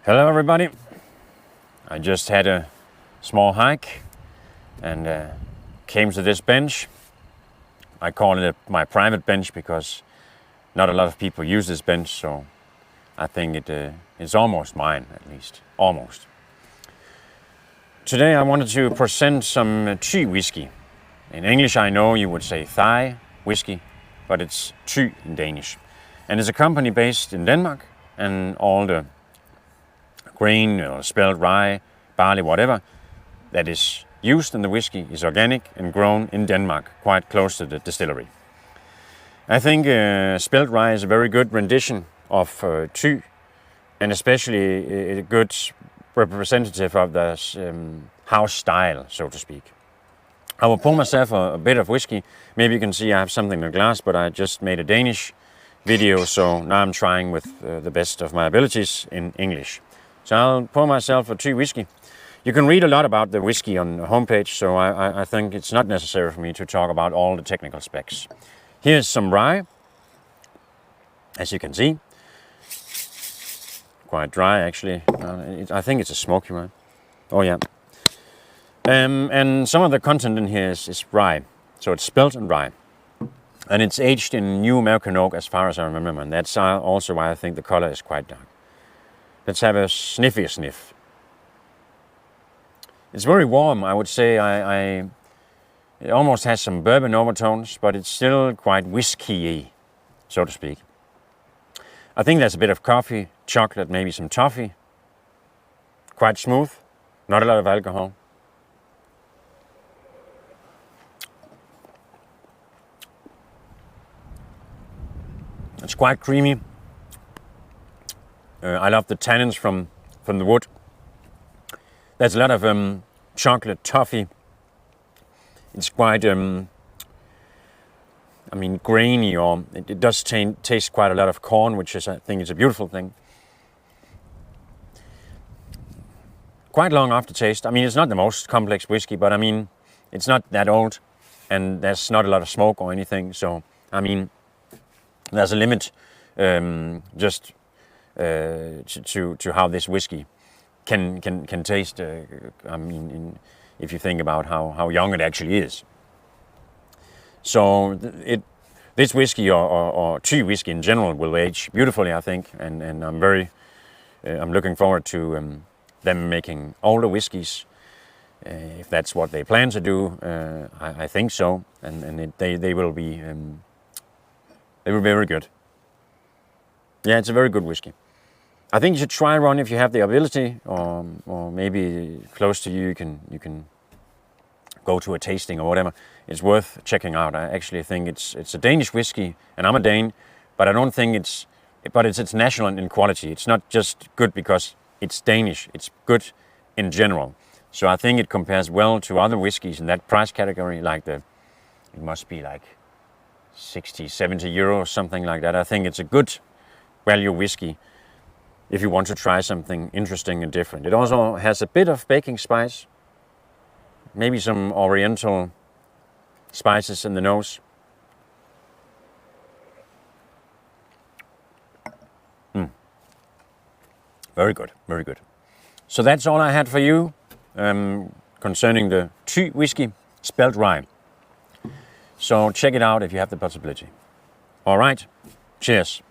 Hello everybody. I just had a small hike and came to this bench. I call it my private bench because not a lot of people use this bench, so I think it's almost mine, at least. Almost. Today I wanted to present some Thy whiskey. In English I know you would say Thai whiskey, but it's Thy in Danish. And it's a company based in Denmark, and all the grain or spelt rye, barley, whatever that is used in the whiskey is organic and grown in Denmark, quite close to the distillery. I think Spelt-Rye is a very good rendition of Thy, and especially a good representative of the house style, so to speak. I will pour myself a bit of whiskey. Maybe you can see I have something in the glass, but I just made a Danish video, so now I'm trying with the best of my abilities in English. So I'll pour myself a Thy whiskey. You can read a lot about the whiskey on the homepage, so I think it's not necessary for me to talk about all the technical specs. Here's some rye, as you can see. Quite dry, actually. I think it's a smoky rye. Oh yeah. And some of the content in here is rye, so it's spelt and rye. And it's aged in new American oak, as far as I remember, and that's also why I think the color is quite dark. Let's have a sniff. It's very warm, I would say. It almost has some bourbon overtones, but it's still quite whiskey-y, so to speak. I think there's a bit of coffee, chocolate, maybe some toffee. Quite smooth, not a lot of alcohol. It's quite creamy. I love the tannins from the wood. There's a lot of chocolate, toffee. It's quite, grainy, or it does taste quite a lot of corn, which is, I think, is a beautiful thing. Quite long aftertaste. I mean, it's not the most complex whiskey, but I mean, it's not that old, and there's not a lot of smoke or anything. So, I mean, there's a limit, just to how this whiskey can taste. If you think about how young it actually is. So this whiskey or Thy whiskey in general will age beautifully, I think, and I'm looking forward to them making older whiskies. If that's what they plan to do, I think so, and they will be very good. Yeah, it's a very good whiskey. I think you should try one if you have the ability, or maybe close to you, you can go to a tasting or whatever. It's worth checking out. I actually think it's a Danish whiskey, and I'm a Dane, but I don't think it's national in quality. It's not just good because it's Danish. It's good in general. So I think it compares well to other whiskies in that price category, it must be like 60, 70 euros, something like that. I think it's a good value whiskey if you want to try something interesting and different. It also has a bit of baking spice, maybe some oriental spices in the nose. Very good, very good. So that's all I had for you concerning the Thy whiskey, Spelt-Rye. So check it out if you have the possibility. All right, cheers.